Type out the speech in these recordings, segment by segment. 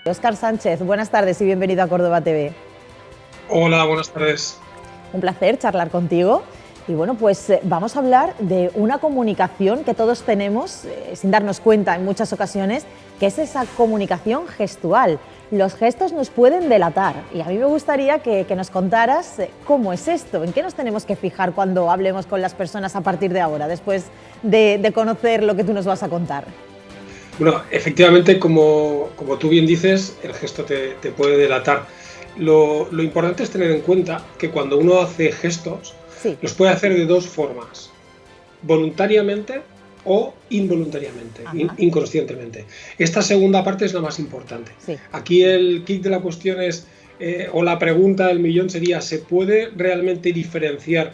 Óscar Sánchez, buenas tardes y bienvenido a Córdoba TV. Hola, buenas tardes. Un placer charlar contigo. Y bueno, pues vamos a hablar de una comunicación que todos tenemos, sin darnos cuenta en muchas ocasiones, que es esa comunicación gestual. Los gestos nos pueden delatar y a mí me gustaría que nos contaras cómo es esto, en qué nos tenemos que fijar cuando hablemos con las personas a partir de ahora, después de conocer lo que tú nos vas a contar. Bueno, efectivamente, como tú bien dices, el gesto te puede delatar. Lo importante es tener en cuenta que cuando uno hace gestos, Sí. los puede hacer de dos formas, voluntariamente o involuntariamente, inconscientemente. Esta segunda parte es la más importante. Sí. Aquí el kit de la cuestión es, o la pregunta del millón sería, ¿se puede realmente diferenciar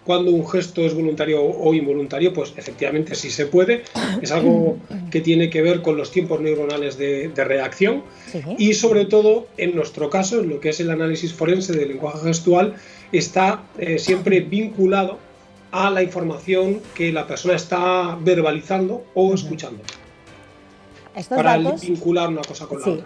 cuando un gesto es voluntario o involuntario? Pues efectivamente sí se puede. Es algo que tiene que ver con los tiempos neuronales de reacción. Sí. Y sobre todo, en nuestro caso, en lo que es el análisis forense del lenguaje gestual, está siempre vinculado a la información que la persona está verbalizando o escuchando. Estos para datos, vincular una cosa con la otra.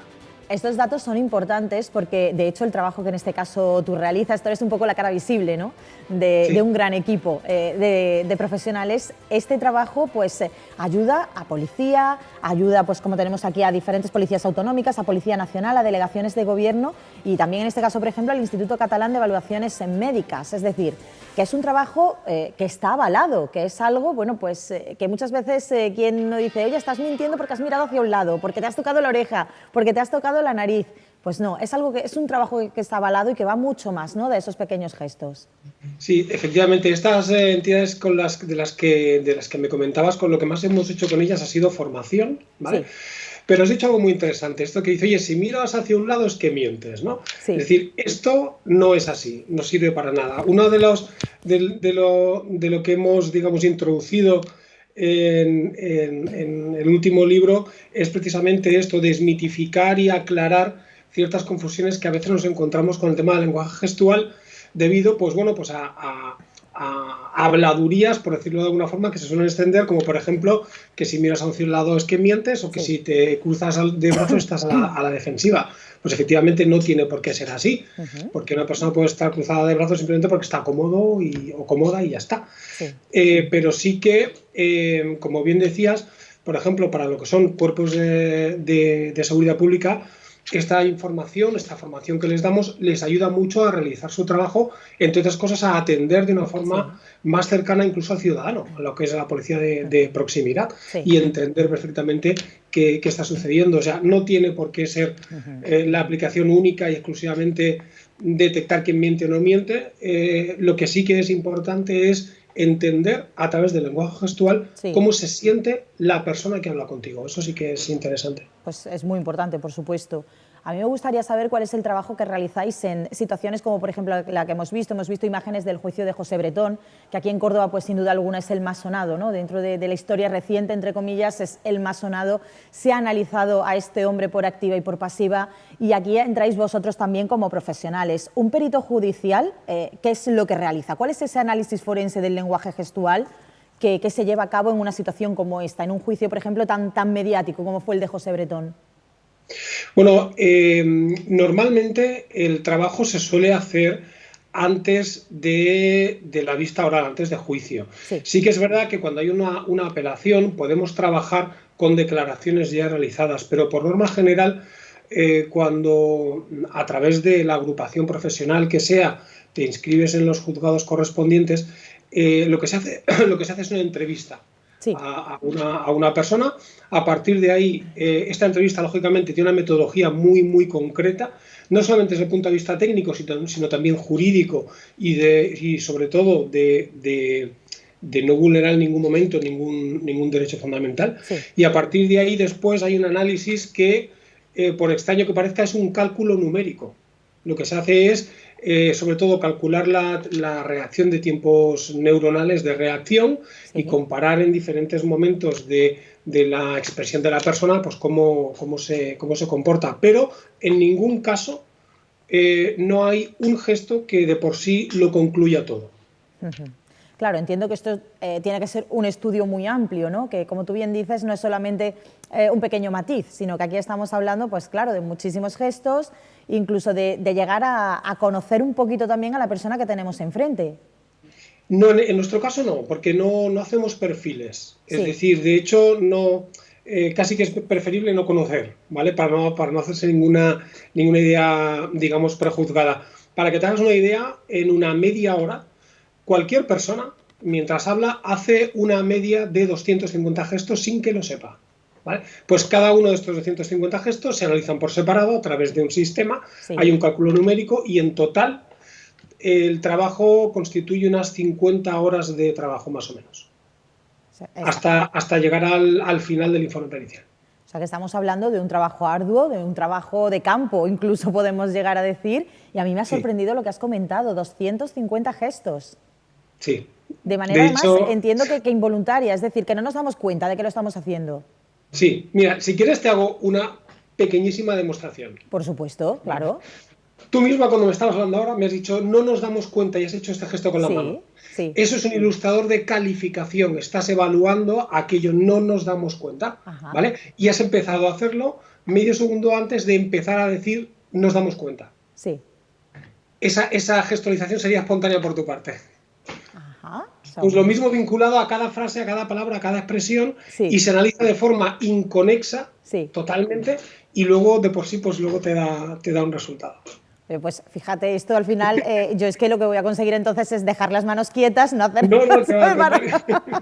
Estos datos son importantes porque, de hecho, el trabajo que en este caso tú realizas, tú eres un poco la cara visible, ¿no?, de un gran equipo de profesionales. Este trabajo pues ayuda a policía, ayuda, pues como tenemos aquí, a diferentes policías autonómicas, a Policía Nacional, a delegaciones de gobierno y también en este caso, por ejemplo, al Instituto Catalán de Evaluaciones Médicas. Es decir, que es un trabajo que está avalado, que es algo, bueno, pues que muchas veces quien nos dice, oye, estás mintiendo porque has mirado hacia un lado, porque te has tocado la oreja, porque te has tocado la nariz. Pues no, es algo que es un trabajo que está avalado y que va mucho más, ¿no?, de esos pequeños gestos. Sí, efectivamente, estas entidades de las que me comentabas, con lo que más hemos hecho con ellas ha sido formación, ¿vale? Sí. Pero has dicho algo muy interesante, esto que dice, oye, si miras hacia un lado es que mientes, ¿no? Sí. Es decir, esto no es así, no sirve para nada. Uno de lo que hemos, digamos, introducido en el último libro es precisamente esto, desmitificar y aclarar ciertas confusiones que a veces nos encontramos con el tema del lenguaje gestual debido, pues bueno, pues a habladurías, por decirlo de alguna forma, que se suelen extender, como por ejemplo que si miras hacia un lado es que mientes, o que si te cruzas de brazos estás a la defensiva. Pues efectivamente no tiene por qué ser así, porque una persona puede estar cruzada de brazos simplemente porque está cómodo o cómoda y ya está. Sí. Pero sí que, como bien decías, por ejemplo, para lo que son cuerpos de seguridad pública, esta formación que les damos, les ayuda mucho a realizar su trabajo, entre otras cosas a atender de una forma más cercana incluso al ciudadano, a lo que es la policía de proximidad, y entender perfectamente qué está sucediendo. O sea, no tiene por qué ser la aplicación única y exclusivamente detectar quién miente o no miente. Lo que sí que es importante es entender a través del lenguaje gestual cómo se siente la persona que habla contigo. Eso sí que es interesante. Pues es muy importante, por supuesto. A mí me gustaría saber cuál es el trabajo que realizáis en situaciones como, por ejemplo, la que hemos visto imágenes del juicio de José Bretón, que aquí en Córdoba, pues sin duda alguna es el más sonado, ¿no? Dentro de la historia reciente, entre comillas, es el más sonado. Se ha analizado a este hombre por activa y por pasiva, y aquí entráis vosotros también como profesionales. Un perito judicial, ¿qué es lo que realiza? ¿Cuál es ese análisis forense del lenguaje gestual que se lleva a cabo en una situación como esta, en un juicio, por ejemplo, tan mediático como fue el de José Bretón? Bueno, normalmente el trabajo se suele hacer antes de la vista oral, antes de juicio. Sí que es verdad que cuando hay una apelación podemos trabajar con declaraciones ya realizadas, pero por norma general, cuando a través de la agrupación profesional que sea, te inscribes en los juzgados correspondientes, lo que se hace es una entrevista. A una persona. A partir de ahí, esta entrevista, lógicamente, tiene una metodología muy concreta, no solamente desde el punto de vista técnico, sino también jurídico y sobre todo de no vulnerar en ningún momento ningún derecho fundamental. Y a partir de ahí, después hay un análisis que, por extraño que parezca, es un cálculo numérico. Lo que se hace es, sobre todo, calcular la reacción de tiempos neuronales de reacción y comparar en diferentes momentos de la expresión de la persona, pues cómo se comporta. Pero en ningún caso no hay un gesto que de por sí lo concluya todo. Claro, entiendo que esto tiene que ser un estudio muy amplio, ¿no? Que, como tú bien dices, no es solamente un pequeño matiz, sino que aquí estamos hablando, pues claro, de muchísimos gestos, incluso de llegar a conocer un poquito también a la persona que tenemos enfrente. No, en nuestro caso no, porque no hacemos perfiles. Es Sí, decir, de hecho, no, casi que es preferible no conocer, ¿vale? Para no hacerse ninguna idea, digamos, prejuzgada. Para que te hagas una idea, en una media hora, cualquier persona, mientras habla, hace una media de 250 gestos sin que lo sepa. ¿Vale? Pues cada uno de estos 250 gestos se analizan por separado a través de un sistema, hay sí. un cálculo numérico y en total el trabajo constituye unas 50 horas de trabajo más o menos, O sea, hasta llegar al final del informe pericial. o sea, que estamos hablando de un trabajo arduo, de un trabajo de campo, incluso podemos llegar a decir, y a mí me ha Sí, sorprendido lo que has comentado, 250 gestos. sí. De manera, De además, hecho, entiendo que involuntaria, es decir, que no nos damos cuenta de que lo estamos haciendo. sí. Mira, si quieres te hago una pequeñísima demostración. Por supuesto, ¿Vale? claro. Tú misma cuando me estabas hablando ahora me has dicho, no nos damos cuenta y has hecho este gesto con la mano. Sí, sí. Eso es un ilustrador de calificación, estás evaluando aquello, no nos damos cuenta, Ajá, ¿vale? Y has empezado a hacerlo medio segundo antes de empezar a decir, nos damos cuenta. sí. Esa gestualización sería espontánea por tu parte. Ajá. O sea, Pues lo mismo vinculado a cada frase, a cada palabra, a cada expresión, y sí, se analiza de forma inconexa sí. totalmente, y luego de por sí pues luego te da un resultado. Pues fíjate, esto al final, yo es que lo que voy a conseguir entonces es dejar las manos quietas, no hacer No, te va a para... contar.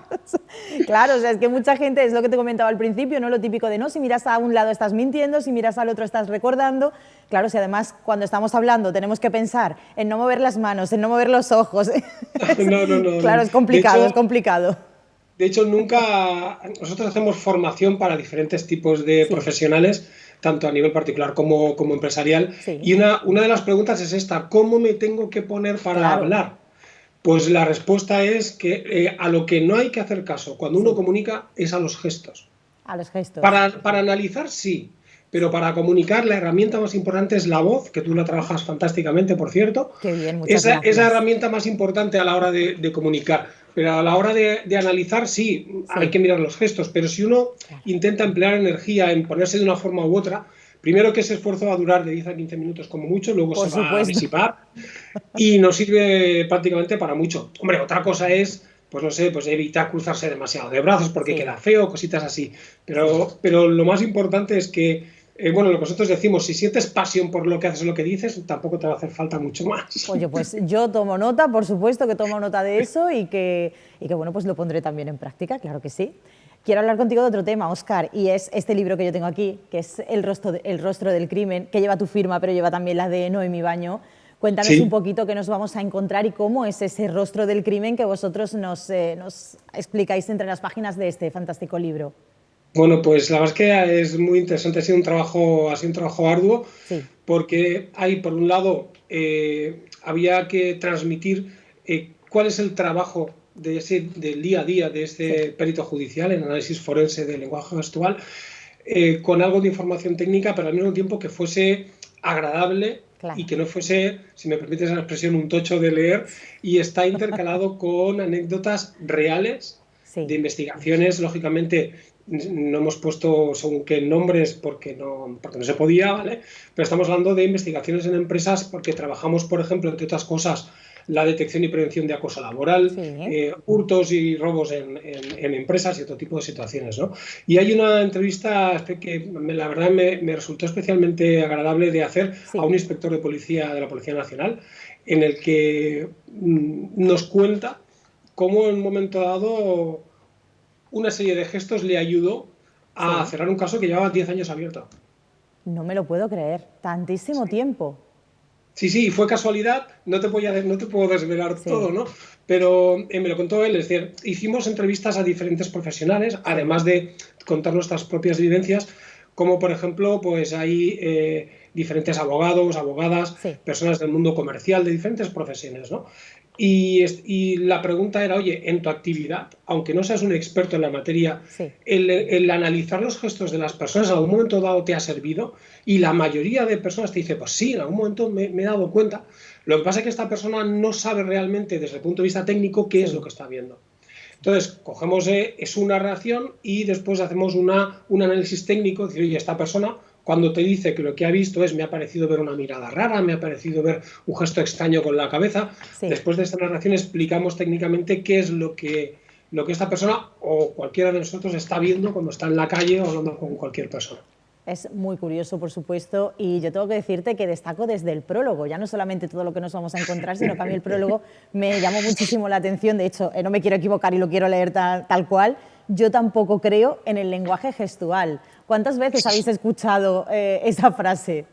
Claro, o sea, es que mucha gente, es lo que te comentaba al principio, ¿no? Lo típico de, no, si miras a un lado estás mintiendo, si miras al otro estás recordando. Claro, si además cuando estamos hablando tenemos que pensar en no mover las manos, en no mover los ojos. No. Claro, es complicado, es complicado. De hecho, nosotros hacemos formación para diferentes tipos de Sí, profesionales, tanto a nivel particular como empresarial, sí, y una de las preguntas es esta, ¿cómo me tengo que poner para claro, hablar? Pues la respuesta es que a lo que no hay que hacer caso cuando uno sí, comunica es a los gestos. a los gestos. Para analizar, sí, pero para comunicar la herramienta más importante es la voz, que tú la Ajá, trabajas fantásticamente, por cierto. qué bien, muchas Esa gracias. herramienta más importante a la hora de comunicar. Pero a la hora de analizar, sí, hay Sí, que mirar los gestos. Pero si uno claro, intenta emplear energía en ponerse de una forma u otra, primero que ese esfuerzo va a durar de 10 a 15 minutos como mucho, luego por se va a supuesto. disipar y no sirve prácticamente para mucho. Hombre, otra cosa es, pues no sé, pues evitar cruzarse demasiado de brazos porque Sí, queda feo, cositas así. sí. Pero lo más importante es que, bueno, lo que nosotros decimos, si sientes pasión por lo que haces o lo que dices, tampoco te va a hacer falta mucho más. Oye, pues yo tomo nota, por supuesto que tomo nota de eso y que bueno, pues lo pondré también en práctica, claro que sí. Quiero hablar contigo de otro tema, Óscar, y es este libro que yo tengo aquí, que es El rostro del crimen, que lleva tu firma, pero lleva también la de Noemi Baño. Cuéntanos un Sí. poquito qué nos vamos a encontrar y cómo es ese rostro del crimen que vosotros nos explicáis entre las páginas de este fantástico libro. Bueno, pues la verdad es que es muy interesante, ha sido un trabajo arduo, Sí, porque hay, por un lado, había que transmitir cuál es el trabajo del día a día de sí, este perito judicial en análisis forense del lenguaje gestual, con algo de información técnica, pero al mismo tiempo que fuese agradable y claro. que no fuese, si me permites la expresión, un tocho de leer, y está intercalado con anécdotas reales de Sí, investigaciones. Lógicamente no hemos puesto según qué nombres porque no se podía, ¿vale? Pero estamos hablando de investigaciones en empresas porque trabajamos, por ejemplo, entre otras cosas, la detección y prevención de acoso laboral, sí, hurtos y robos en empresas y otro tipo de situaciones, ¿no? Y hay una entrevista que la verdad me resultó especialmente agradable de hacer a sí. un inspector de policía de la Policía Nacional, en el que nos cuenta cómo en un momento dado una serie de gestos le ayudó a Sí, cerrar un caso que llevaba 10 años abierto. no me lo puedo creer. Tantísimo tiempo. Sí, fue casualidad, no te puedo desvelar todo, Sí, ¿no? Pero me lo contó él, es decir, hicimos entrevistas a diferentes profesionales, sí, además de contar nuestras propias vivencias, como por ejemplo, pues hay diferentes abogados, abogadas, sí, personas del mundo comercial, de diferentes profesiones, ¿no? Y la pregunta era, oye, en tu actividad, aunque no seas un experto en la materia, sí, el analizar los gestos de las personas en algún momento dado te ha servido, y la mayoría de personas te dice, pues sí, en algún momento me he dado cuenta. Lo que pasa es que esta persona no sabe realmente desde el punto de vista técnico qué es lo que está viendo. Entonces, cogemos es una reacción y después hacemos un análisis técnico, decir, oye, esta persona cuando te dice que lo que ha visto es me ha parecido ver una mirada rara, me ha parecido ver un gesto extraño con la cabeza, después de esta narración explicamos técnicamente qué es lo que esta persona o cualquiera de nosotros está viendo cuando está en la calle o hablando con cualquier persona. Es muy curioso, por supuesto, y yo tengo que decirte que destaco desde el prólogo, ya no solamente todo lo que nos vamos a encontrar, sino que a mí el prólogo me llamó muchísimo la atención. De hecho, no me quiero equivocar y lo quiero leer tal cual. Yo tampoco creo en el lenguaje gestual. ¿Cuántas veces habéis escuchado esa frase?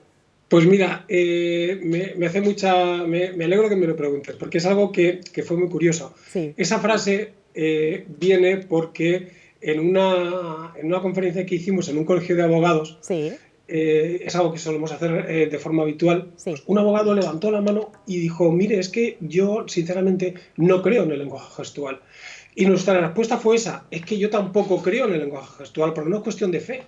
Pues mira, me hace me alegro que me lo preguntes, porque es algo que fue muy curioso. Sí. Esa frase viene porque en una conferencia que hicimos en un colegio de abogados, sí. Es algo que solemos hacer de forma habitual, sí. Pues un abogado levantó la mano y dijo, mire, es que yo sinceramente no creo en el lenguaje gestual. Y nuestra respuesta fue esa, es que yo tampoco creo en el lenguaje gestual, porque no es cuestión de fe.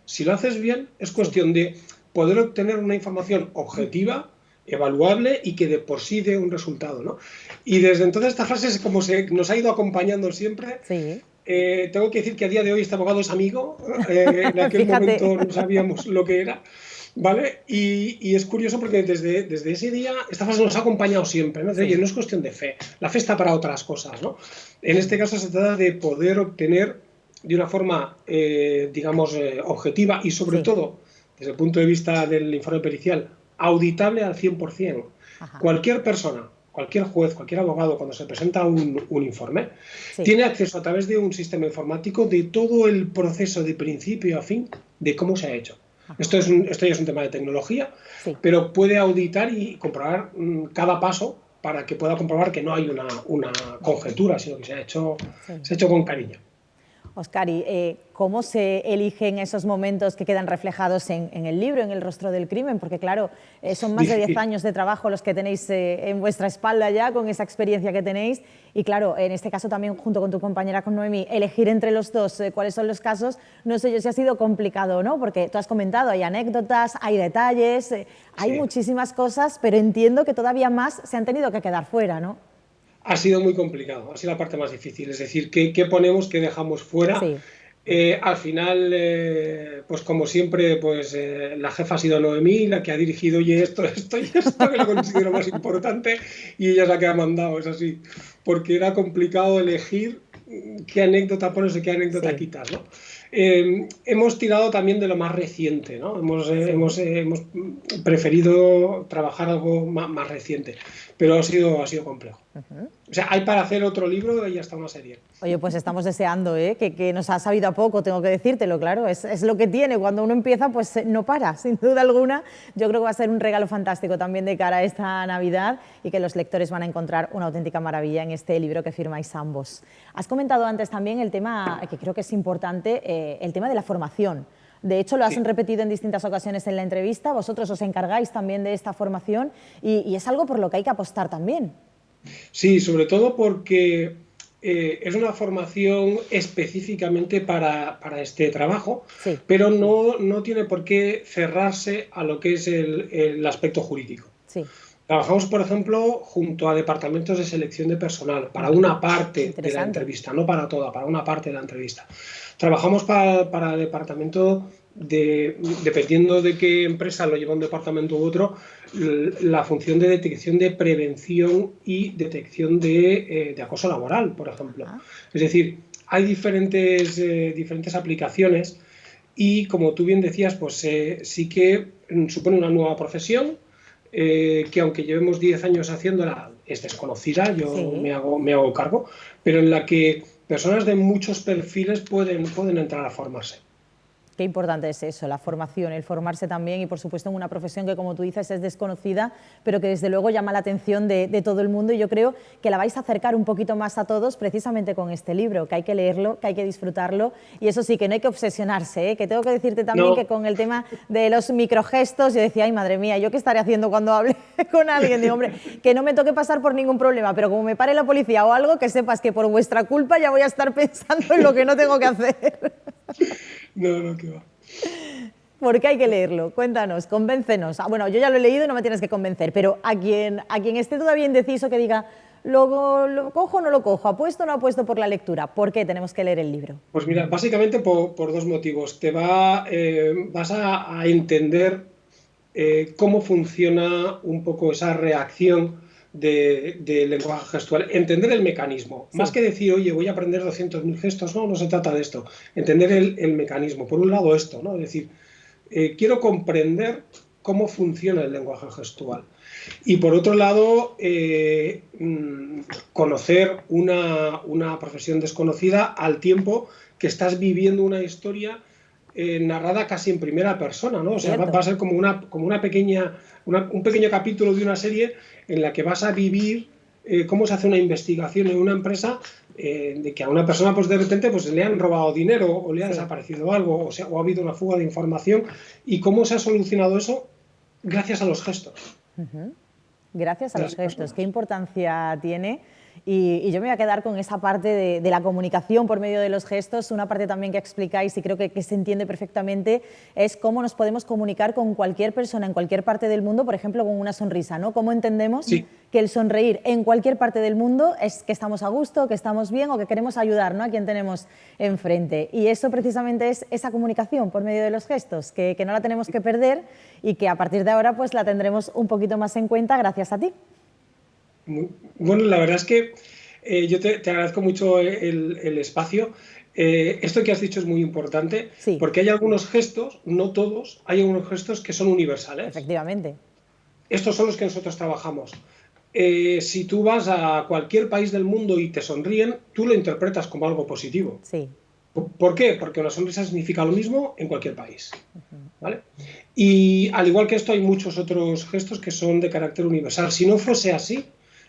Si lo haces bien, es cuestión de poder obtener una información objetiva, evaluable y que de por sí dé un resultado, ¿no? Y desde entonces esta frase es como nos ha ido acompañando siempre. Sí. Tengo que decir que a día de hoy este abogado es amigo, en aquel momento no sabíamos lo que era, ¿vale? Y es curioso porque desde ese día esta frase nos ha acompañado siempre, ¿no? Oye, no es cuestión de fe, la fe está para otras cosas, ¿no? En este caso se trata de poder obtener de una forma, digamos, objetiva y sobre todo, desde el punto de vista del informe pericial, auditable al 100%. Ajá. Cualquier persona, cualquier juez, cualquier abogado, cuando se presenta un informe, tiene acceso a través de un sistema informático de todo el proceso de principio a fin de cómo se ha hecho. Esto ya es un tema de tecnología, pero puede auditar y comprobar cada paso para que pueda comprobar que no hay una conjetura, sino que se ha hecho con cariño. Óscar, ¿y cómo se eligen esos momentos que quedan reflejados en el libro, en El rostro del crimen? Porque claro, son más de 10 años de trabajo los que tenéis en vuestra espalda ya, con esa experiencia que tenéis. Y claro, en este caso también, junto con tu compañera, con Noemí, elegir entre los dos cuáles son los casos, no sé yo si ha sido complicado o no, porque tú has comentado, hay anécdotas, hay detalles, hay muchísimas cosas, pero entiendo que todavía más se han tenido que quedar fuera, ¿no? Ha sido muy complicado, ha sido la parte más difícil, es decir, ¿qué ponemos, qué dejamos fuera? Sí. Al final, pues como siempre, pues la jefa ha sido Noemí, la que ha dirigido, oye, esto y esto, que lo considero más importante, y ella es la que ha mandado, es así, porque era complicado elegir qué anécdota pones y qué anécdota quitas, ¿no? Hemos tirado también de lo más reciente, ¿no? Hemos preferido trabajar algo más reciente, pero ha sido complejo. O sea, hay para hacer otro libro y hasta una serie. Oye, pues estamos deseando, que nos ha sabido a poco, tengo que decírtelo, claro, es lo que tiene, cuando uno empieza pues no para, sin duda alguna. Yo creo que va a ser un regalo fantástico también de cara a esta Navidad y que los lectores van a encontrar una auténtica maravilla en este libro que firmáis ambos. Has comentado antes también el tema, que creo que es importante, el tema de la formación. De hecho, lo has repetido en distintas ocasiones en la entrevista, vosotros os encargáis también de esta formación y es algo por lo que hay que apostar también. Sí, sobre todo porque es una formación específicamente para este trabajo, pero no tiene por qué cerrarse a lo que es el aspecto jurídico. Sí. Trabajamos, por ejemplo, junto a departamentos de selección de personal, para una parte de la entrevista, no para toda, para una parte de la entrevista. Trabajamos para el departamento, dependiendo de qué empresa lo lleva un departamento u otro, la función de detección de prevención y detección de acoso laboral, por ejemplo. Es decir, hay diferentes aplicaciones y, como tú bien decías, pues sí que supone una nueva profesión, que aunque llevemos 10 años haciéndola, es desconocida, yo me hago cargo, pero en la que personas de muchos perfiles pueden entrar a formarse. Qué importante es eso, la formación, el formarse también y, por supuesto, en una profesión que, como tú dices, es desconocida, pero que desde luego llama la atención de todo el mundo, y yo creo que la vais a acercar un poquito más a todos precisamente con este libro, que hay que leerlo, que hay que disfrutarlo, y eso sí, que no hay que obsesionarse, que tengo que decirte también que con el tema de los microgestos, yo decía, ay, madre mía, ¿yo qué estaré haciendo cuando hable con alguien? Digo, hombre, que no me toque pasar por ningún problema, pero como me pare la policía o algo, que sepas que por vuestra culpa ya voy a estar pensando en lo que no tengo que hacer. No, que va. ¿Por qué hay que leerlo? Cuéntanos, convéncenos. Bueno, yo ya lo he leído y no me tienes que convencer, pero a quien esté todavía indeciso que diga, ¿lo cojo o no lo cojo? ¿Apuesto o no apuesto por la lectura? ¿Por qué tenemos que leer el libro? Pues mira, básicamente por dos motivos. Vas a entender cómo funciona un poco esa reacción del lenguaje gestual, entender el mecanismo, Sí. más que decir, oye, voy a aprender 200.000 gestos, no se trata de esto, entender el mecanismo. Por un lado esto, ¿no? Es decir, quiero comprender cómo funciona el lenguaje gestual. Y por otro lado, conocer una profesión desconocida al tiempo que estás viviendo una historia narrada casi en primera persona, ¿no? O sea, va a ser como un pequeño capítulo de una serie en la que vas a vivir cómo se hace una investigación en una empresa de que a una persona pues de repente pues le han robado dinero o le ha desaparecido algo o ha habido una fuga de información y cómo se ha solucionado eso gracias a los gestos. Gracias a los gestos. ¿Qué importancia tiene? Y yo me voy a quedar con esa parte de la comunicación por medio de los gestos. Una parte también que explicáis y creo que se entiende perfectamente es cómo nos podemos comunicar con cualquier persona en cualquier parte del mundo, por ejemplo, con una sonrisa, ¿no? Cómo entendemos que el sonreír en cualquier parte del mundo es que estamos a gusto, que estamos bien o que queremos ayudar, ¿no?, a quien tenemos enfrente. Y eso precisamente es esa comunicación por medio de los gestos, que no la tenemos que perder y que a partir de ahora pues la tendremos un poquito más en cuenta gracias a ti. Bueno, la verdad es que yo te agradezco mucho el espacio. Esto que has dicho es muy importante porque hay algunos gestos, no todos, hay algunos gestos que son universales. Efectivamente. Estos son los que nosotros trabajamos. Si tú vas a cualquier país del mundo y te sonríen, tú lo interpretas como algo positivo. Sí. ¿Por qué? Porque una sonrisa significa lo mismo en cualquier país, ¿vale? Y al igual que esto hay muchos otros gestos que son de carácter universal. Si no fuese así,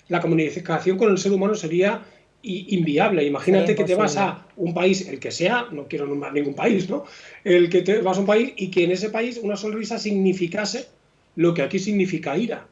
la comunicación con el ser humano sería inviable. Imagínate que te vas a un país, el que sea, no quiero nombrar ningún país, ¿no? El que te vas a un país y que en ese país una sonrisa significase lo que aquí significa ira.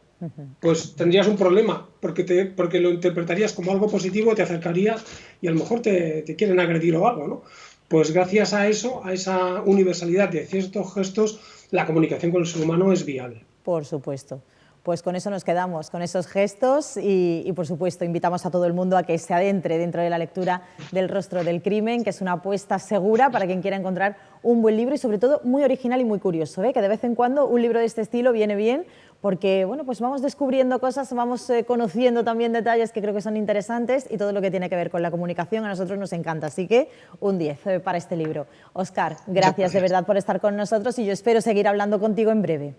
Pues tendrías un problema, porque lo interpretarías como algo positivo, te acercarías y a lo mejor te quieren agredir o algo, ¿no? Pues gracias a eso, a esa universalidad de ciertos gestos, la comunicación con el ser humano es viable. Por supuesto. Pues con eso nos quedamos, con esos gestos y por supuesto invitamos a todo el mundo a que se adentre dentro de la lectura del Rostro del Crimen, que es una apuesta segura para quien quiera encontrar un buen libro y sobre todo muy original y muy curioso, que de vez en cuando un libro de este estilo viene bien porque bueno, pues vamos descubriendo cosas, vamos conociendo también detalles que creo que son interesantes y todo lo que tiene que ver con la comunicación a nosotros nos encanta, así que un 10 para este libro. Óscar, gracias de verdad por estar con nosotros y yo espero seguir hablando contigo en breve.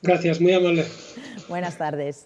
Gracias, muy amable. Buenas tardes.